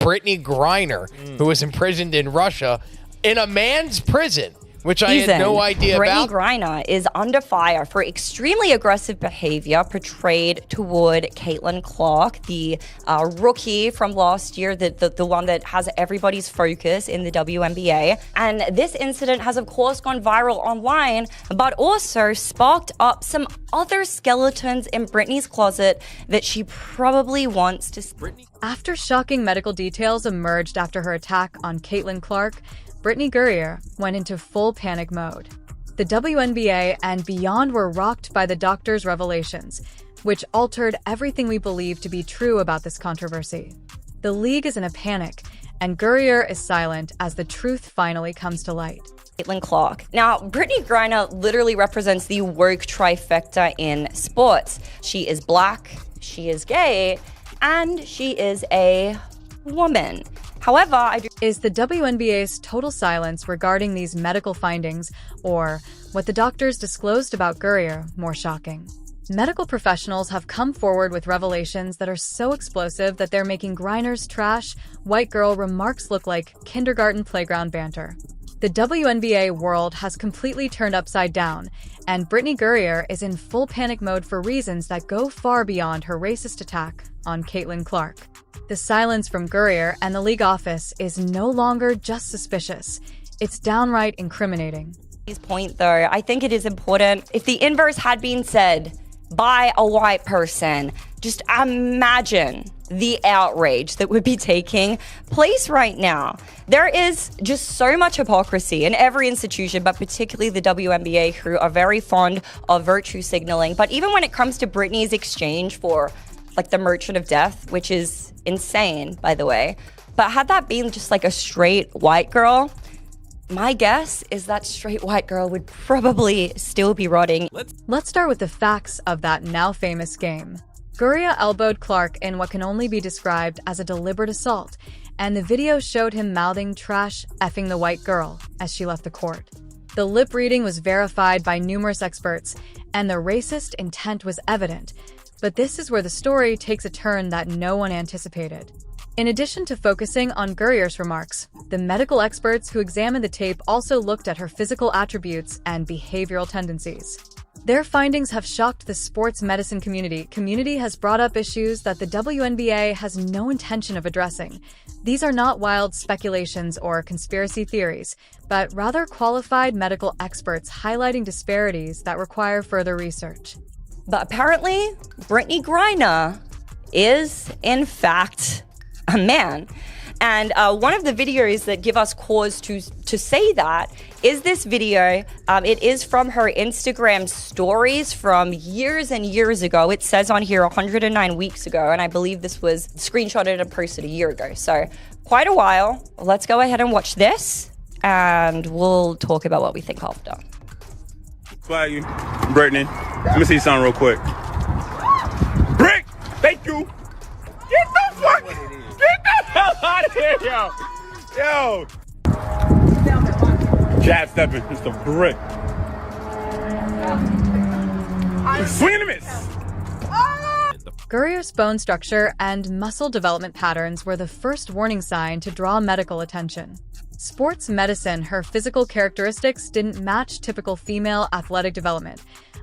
Brittney Griner, who was imprisoned in Russia in a man's prison, which I had no idea about. Brittney Griner is under fire for extremely aggressive behavior portrayed toward Caitlin Clark, the rookie from last year, the one that has everybody's focus in the WNBA. And this incident has, of course, gone viral online, but also sparked up some other skeletons in Brittney's closet that she probably wants to... After shocking medical details emerged after her attack on Caitlin Clark, Brittney Griner went into full panic mode. The WNBA and beyond were rocked by the doctor's revelations, which altered everything we believe to be true about this controversy. The league is in a panic, and Griner is silent as the truth finally comes to light. Caitlin Clark. Now, Brittney Griner literally represents the woke trifecta in sports. She is black, she is gay, and she is a woman. However, Is the WNBA's total silence regarding these medical findings, or what the doctors disclosed about Griner, more shocking? Medical professionals have come forward with revelations that are so explosive that they're making Griner's trash, white girl remarks look like kindergarten playground banter. The WNBA world has completely turned upside down, and Brittney Griner is in full panic mode for reasons that go far beyond her racist attack on Caitlin Clark. The silence from Griner and the league office is no longer just suspicious. It's downright incriminating. At this point, though, I think it is important. If the inverse had been said by a white person, just imagine the outrage that would be taking place right now. There is just so much hypocrisy in every institution, but particularly the WNBA, who are very fond of virtue signaling. But even when it comes to Brittney's exchange for like the Merchant of Death, which is insane, by the way. But had that been just like a straight white girl, my guess is that straight white girl would probably still be rotting. Let's start with the facts of that now famous game. Griner elbowed Clark in what can only be described as a deliberate assault, and the video showed him mouthing "trash effing the white girl" as she left the court. The lip reading was verified by numerous experts, and the racist intent was evident. But this is where the story takes a turn that no one anticipated. In addition to focusing on Griner's remarks, the medical experts who examined the tape also looked at her physical attributes and behavioral tendencies. Their findings have shocked the sports medicine community. Community has brought up issues that the WNBA has no intention of addressing. These are not wild speculations or conspiracy theories, but rather qualified medical experts highlighting disparities that require further research. But apparently, Brittney Griner is, in fact, a man. And one of the videos that give us cause to say that is this video. It is from her Instagram stories from years and years ago. It says on here 109 weeks ago, and I believe this was screenshotted and posted a year ago. So quite a while. Let's go ahead and watch this, and we'll talk about what we think after. Flag you, Brittney. Let me see something real quick. Brick, thank you. Get the hell out of here, yo. Jab stepping, it's the brick. Swing and a miss. Griner's bone structure and muscle development patterns were the first warning sign to draw medical attention. Sports medicine, her physical characteristics didn't match typical female athletic development,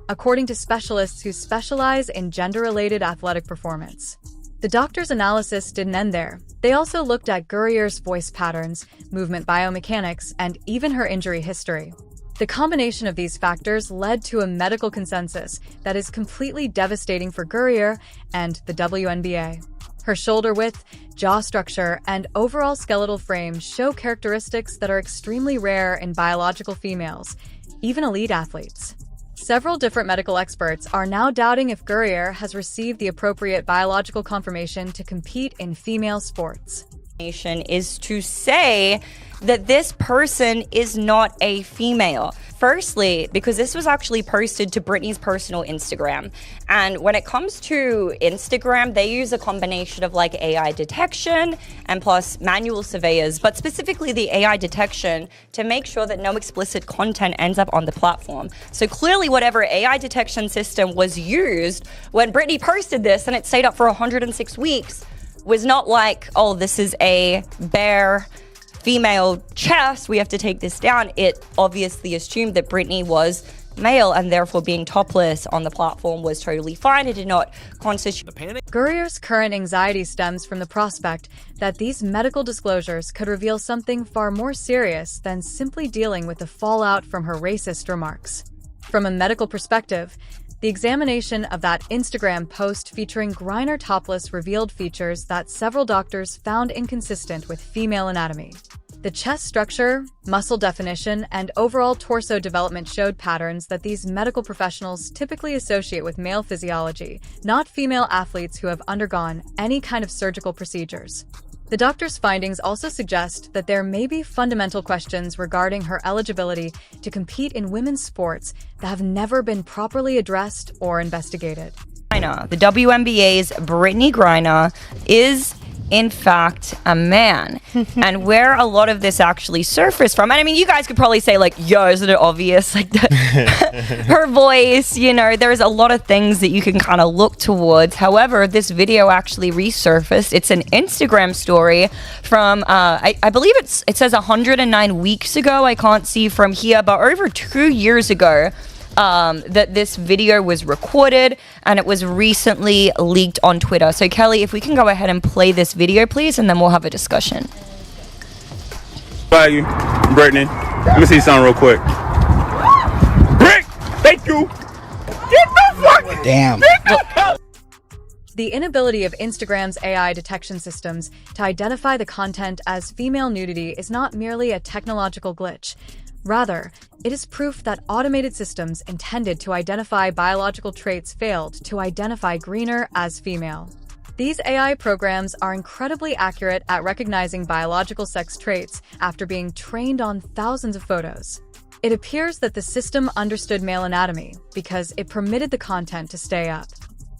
according to specialists who specialize in gender-related athletic performance. The doctor's analysis didn't end there. They also looked at Griner's voice patterns, movement biomechanics, and even her injury history. The combination of these factors led to a medical consensus that is completely devastating for Griner and the WNBA. Her shoulder width, jaw structure, and overall skeletal frame show characteristics that are extremely rare in biological females, even elite athletes. Several different medical experts are now doubting if Griner has received the appropriate biological confirmation to compete in female sports. Is to say that this person is not a female. Firstly, because this was actually posted to Brittney's personal Instagram. And when it comes to Instagram, they use a combination of like AI detection and plus manual surveyors, but specifically the AI detection to make sure that no explicit content ends up on the platform. So clearly whatever AI detection system was used when Brittney posted this and it stayed up for 106 weeks, was not like, oh, this is a bare female chest, we have to take this down. It obviously assumed that Brittney was male and therefore being topless on the platform was totally fine. It did not constitute the panic. Gurrier's current anxiety stems from the prospect that these medical disclosures could reveal something far more serious than simply dealing with the fallout from her racist remarks. From a medical perspective, the examination of that Instagram post featuring Griner topless revealed features that several doctors found inconsistent with female anatomy. The chest structure, muscle definition, and overall torso development showed patterns that these medical professionals typically associate with male physiology, not female athletes who have undergone any kind of surgical procedures. The doctor's findings also suggest that there may be fundamental questions regarding her eligibility to compete in women's sports that have never been properly addressed or investigated. The WNBA's Brittney Griner is in fact a man. And where a lot of this actually surfaced from, and I mean, you guys could probably say like, yo, isn't it obvious? Like her voice, you know, there's a lot of things that you can kind of look towards. However, this video actually resurfaced. It's an Instagram story from, I believe it says 109 weeks ago. I can't see from here, but over 2 years ago, that this video was recorded and it was recently leaked on Twitter. So Kelly, if we can go ahead and play this video, please, and then we'll have a discussion. Value, Brittney. Let me see something real quick. Brick, thank you. Get the fuck. Damn. The inability of Instagram's AI detection systems to identify the content as female nudity is not merely a technological glitch. Rather, it is proof that automated systems intended to identify biological traits failed to identify Griner as female. These AI programs are incredibly accurate at recognizing biological sex traits after being trained on thousands of photos. It appears that the system understood male anatomy because it permitted the content to stay up.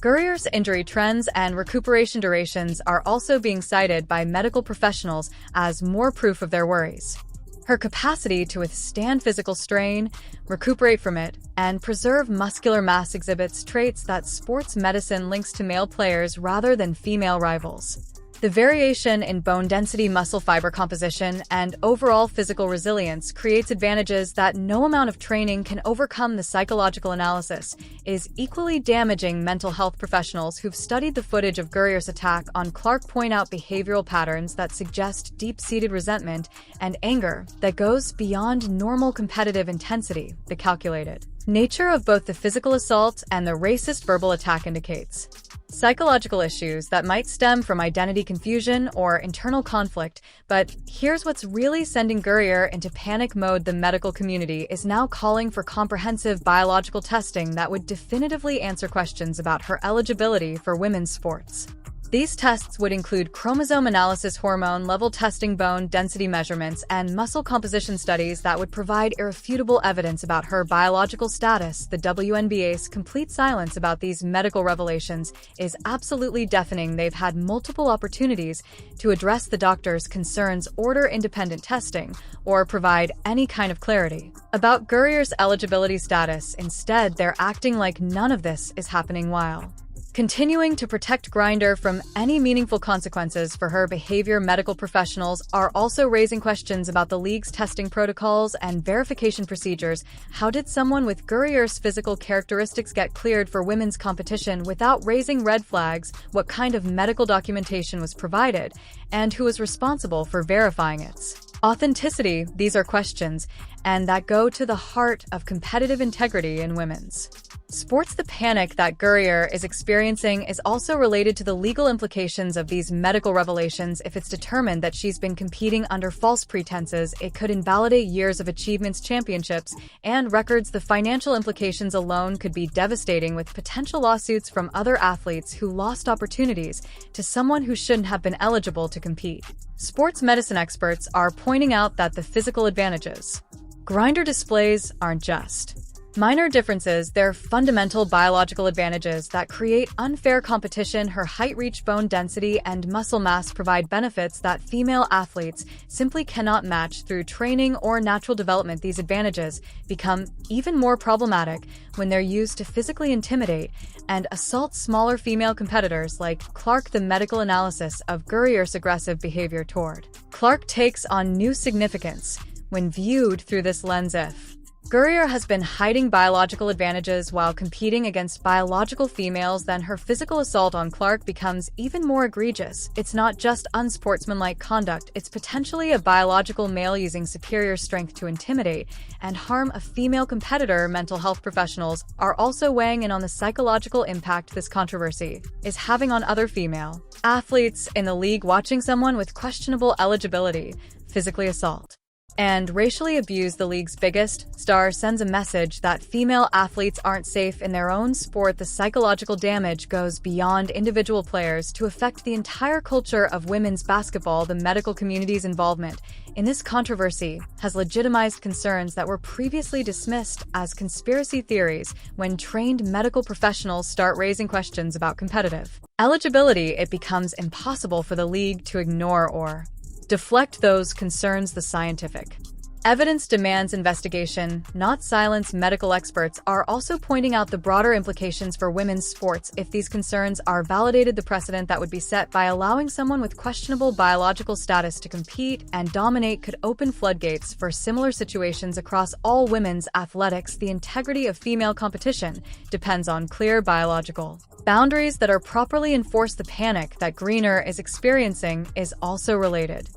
Gurrier's injury trends and recuperation durations are also being cited by medical professionals as more proof of their worries. Her capacity to withstand physical strain, recuperate from it, and preserve muscular mass exhibits traits that sports medicine links to male players rather than female rivals. The variation in bone density, muscle fiber composition, and overall physical resilience creates advantages that no amount of training can overcome. The psychological analysis is equally damaging. Mental health professionals who've studied the footage of Gurrier's attack on Clark point out behavioral patterns that suggest deep-seated resentment and anger that goes beyond normal competitive intensity, the calculated nature of both the physical assault and the racist verbal attack indicates psychological issues that might stem from identity confusion or internal conflict. But here's what's really sending Griner into panic mode. The medical community is now calling for comprehensive biological testing that would definitively answer questions about her eligibility for women's sports. These tests would include chromosome analysis, hormone level testing, bone density measurements, and muscle composition studies that would provide irrefutable evidence about her biological status. The WNBA's complete silence about these medical revelations is absolutely deafening. They've had multiple opportunities to address the doctor's concerns, order independent testing, or provide any kind of clarity about Gurrier's eligibility status. Instead, they're acting like none of this is happening while continuing to protect Griner from any meaningful consequences for her behavior. Medical professionals are also raising questions about the league's testing protocols and verification procedures. How did someone with Gurrier's physical characteristics get cleared for women's competition without raising red flags? What kind of medical documentation was provided? And who is responsible for verifying its authenticity? These are questions, and that go to the heart of competitive integrity in women's sports. The panic that Griner is experiencing is also related to the legal implications of these medical revelations. If it's determined that she's been competing under false pretenses, it could invalidate years of achievements, championships, and records. The financial implications alone could be devastating, with potential lawsuits from other athletes who lost opportunities to someone who shouldn't have been eligible to compete. Sports medicine experts are pointing out that the physical advantages Griner displays aren't just Minor differences, they're fundamental biological advantages that create unfair competition. Her height, reach, bone density, and muscle mass provide benefits that female athletes simply cannot match through training or natural development. These advantages become even more problematic when they're used to physically intimidate and assault smaller female competitors like Clark. The medical analysis of Guerrier's aggressive behavior toward Clark takes on new significance when viewed through this lens. If Guerrier has been hiding biological advantages while competing against biological females, then her physical assault on Clark becomes even more egregious. It's not just unsportsmanlike conduct, it's potentially a biological male using superior strength to intimidate and harm a female competitor. Mental health professionals are also weighing in on the psychological impact this controversy is having on other female athletes in the league. Watching someone with questionable eligibility physically assault and racially abuse the league's biggest star sends a message that female athletes aren't safe in their own sport. The psychological damage goes beyond individual players to affect the entire culture of women's basketball. The medical community's involvement in this controversy has legitimized concerns that were previously dismissed as conspiracy theories. When trained medical professionals start raising questions about competitive eligibility, it becomes impossible for the league to ignore or deflect those concerns. The scientific evidence demands investigation, not silence. Medical experts are also pointing out the broader implications for women's sports if these concerns are validated. The precedent that would be set by allowing someone with questionable biological status to compete and dominate could open floodgates for similar situations across all women's athletics. The integrity of female competition depends on clear biological boundaries that are properly enforced. The panic that Griner is experiencing is also related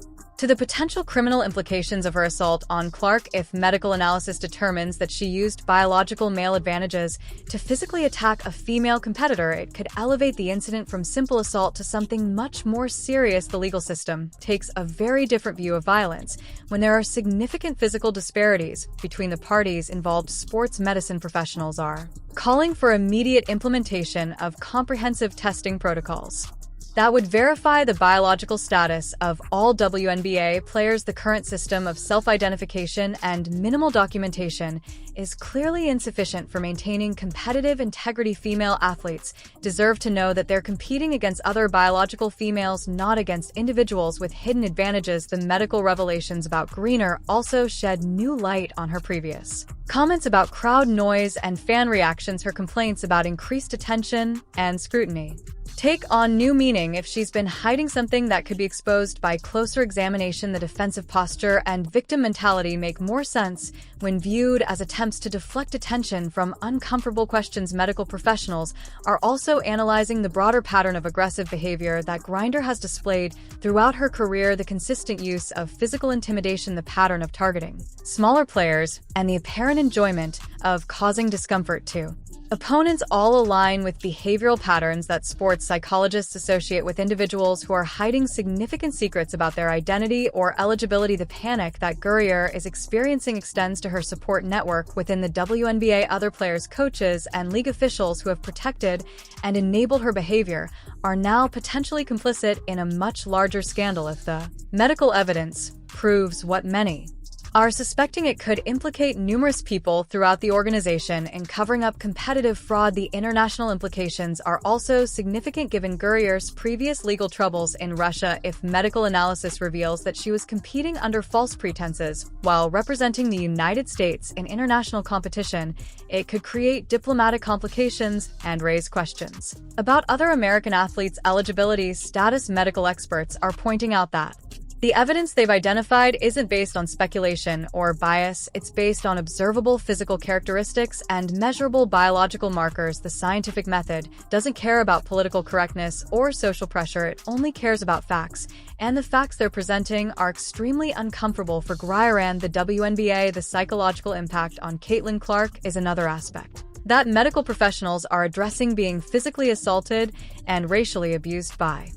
to the potential criminal implications of her assault on Clark. If medical analysis determines that she used biological male advantages to physically attack a female competitor, it could elevate the incident from simple assault to something much more serious. The legal system takes a very different view of violence when there are significant physical disparities between the parties involved. Sports medicine professionals are calling for immediate implementation of comprehensive testing protocols that would verify the biological status of all WNBA players. The current system of self-identification and minimal documentation is clearly insufficient for maintaining competitive integrity. Female athletes deserve to know that they're competing against other biological females, not against individuals with hidden advantages. The medical revelations about Griner also shed new light on her previous comments about crowd noise and fan reactions. Her complaints about increased attention and scrutiny take on new meaning if she's been hiding something that could be exposed by closer examination. The defensive posture and victim mentality make more sense when viewed as attempts to deflect attention from uncomfortable questions. Medical professionals are also analyzing the broader pattern of aggressive behavior that Griner has displayed throughout her career, the consistent use of physical intimidation, the pattern of targeting smaller players, and the apparent enjoyment of causing discomfort to opponents all align with behavioral patterns that sports psychologists associate with individuals who are hiding significant secrets about their identity or eligibility. The panic that Guerrier is experiencing extends to her support network within the WNBA. Other players, coaches, and league officials who have protected and enabled her behavior are now potentially complicit in a much larger scandal if the medical evidence proves what many are suspecting. It could implicate numerous people throughout the organization in covering up competitive fraud. The international implications are also significant given Guerrier's previous legal troubles in Russia. If medical analysis reveals that she was competing under false pretenses while representing the United States in international competition, it could create diplomatic complications and raise questions about other American athletes' eligibility status. Medical experts are pointing out that the evidence they've identified isn't based on speculation or bias, it's based on observable physical characteristics and measurable biological markers. The scientific method doesn't care about political correctness or social pressure, it only cares about facts. And the facts they're presenting are extremely uncomfortable for Griner and the WNBA. The psychological impact on Caitlin Clark is another aspect that medical professionals are addressing, being physically assaulted and racially abused by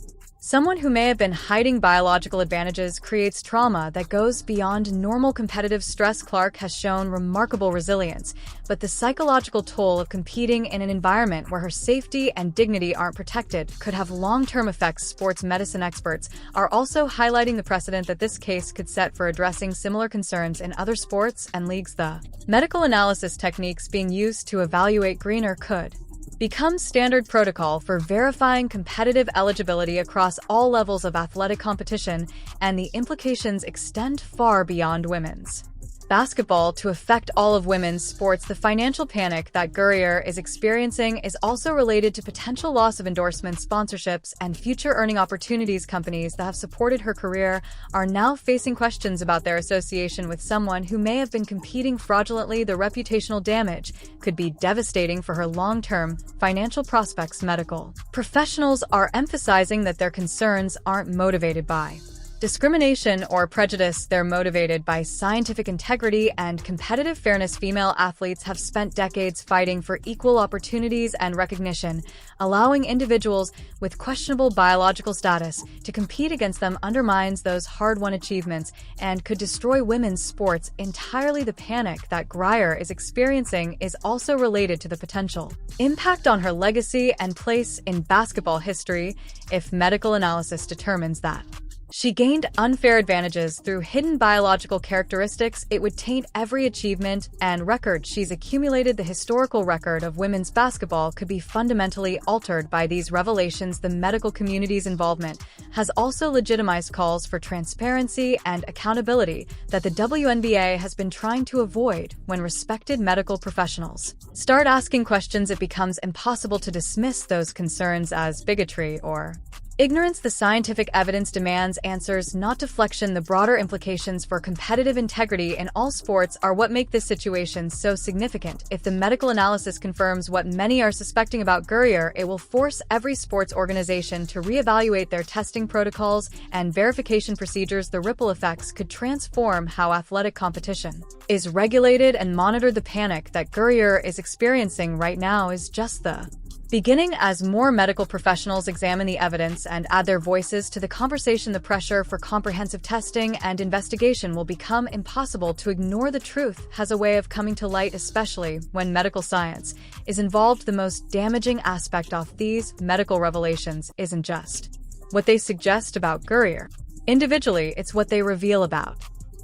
Someone who may have been hiding biological advantages creates trauma that goes beyond normal competitive stress. Clark has shown remarkable resilience, but the psychological toll of competing in an environment where her safety and dignity aren't protected could have long-term effects. Sports medicine experts are also highlighting the precedent that this case could set for addressing similar concerns in other sports and leagues. The medical analysis techniques being used to evaluate Griner could become standard protocol for verifying competitive eligibility across all levels of athletic competition, and the implications extend far beyond women's basketball to affect all of women's sports. The financial panic that Griner is experiencing is also related to potential loss of endorsements, sponsorships, and future earning opportunities. Companies that have supported her career are now facing questions about their association with someone who may have been competing fraudulently. The reputational damage could be devastating for her long-term financial prospects. Medical professionals are emphasizing that their concerns aren't motivated by discrimination or prejudice. They're motivated by scientific integrity and competitive fairness. Female athletes have spent decades fighting for equal opportunities and recognition. Allowing individuals with questionable biological status to compete against them undermines those hard-won achievements and could destroy women's sports entirely. The panic that Griner is experiencing is also related to the potential impact on her legacy and place in basketball history if medical analysis determines that she gained unfair advantages through hidden biological characteristics. It would taint every achievement and record she's accumulated. The historical record of women's basketball could be fundamentally altered by these revelations. The medical community's involvement has also legitimized calls for transparency and accountability that the WNBA has been trying to avoid. When respected medical professionals start asking questions, it becomes impossible to dismiss those concerns as bigotry or ignorance. The scientific evidence demands answers, not deflection. The broader implications for competitive integrity in all sports are what make this situation so significant. If the medical analysis confirms what many are suspecting about Griner, it will force every sports organization to reevaluate their testing protocols and verification procedures. The ripple effects could transform how athletic competition is regulated and monitored. The panic that Griner is experiencing right now is just the beginning. As more medical professionals examine the evidence and add their voices to the conversation, the pressure for comprehensive testing and investigation will become impossible to ignore. The truth has a way of coming to light, especially when medical science is involved. The most damaging aspect of these medical revelations isn't just what they suggest about Griner individually, it's what they reveal about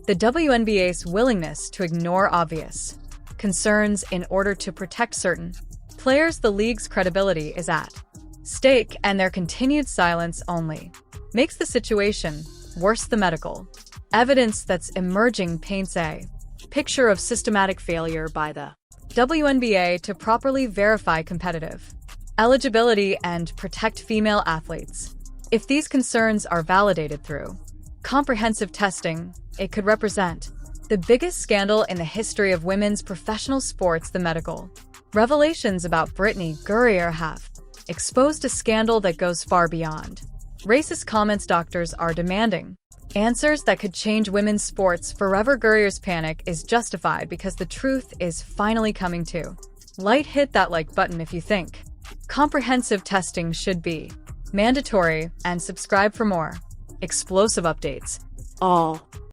the WNBA's willingness to ignore obvious concerns in order to protect certain players. The league's credibility is at stake, and their continued silence only makes the situation worse. The medical evidence that's emerging paints a picture of systematic failure by the WNBA to properly verify competitive eligibility and protect female athletes. If these concerns are validated through comprehensive testing, it could represent the biggest scandal in the history of women's professional sports. The medical revelations about Brittney Griner have exposed a scandal that goes far beyond racist comments. Doctors are demanding answers that could change women's sports forever. Griner's panic is justified because the truth is finally coming to light. Hit that like button if you think comprehensive testing should be mandatory, and subscribe for more explosive updates.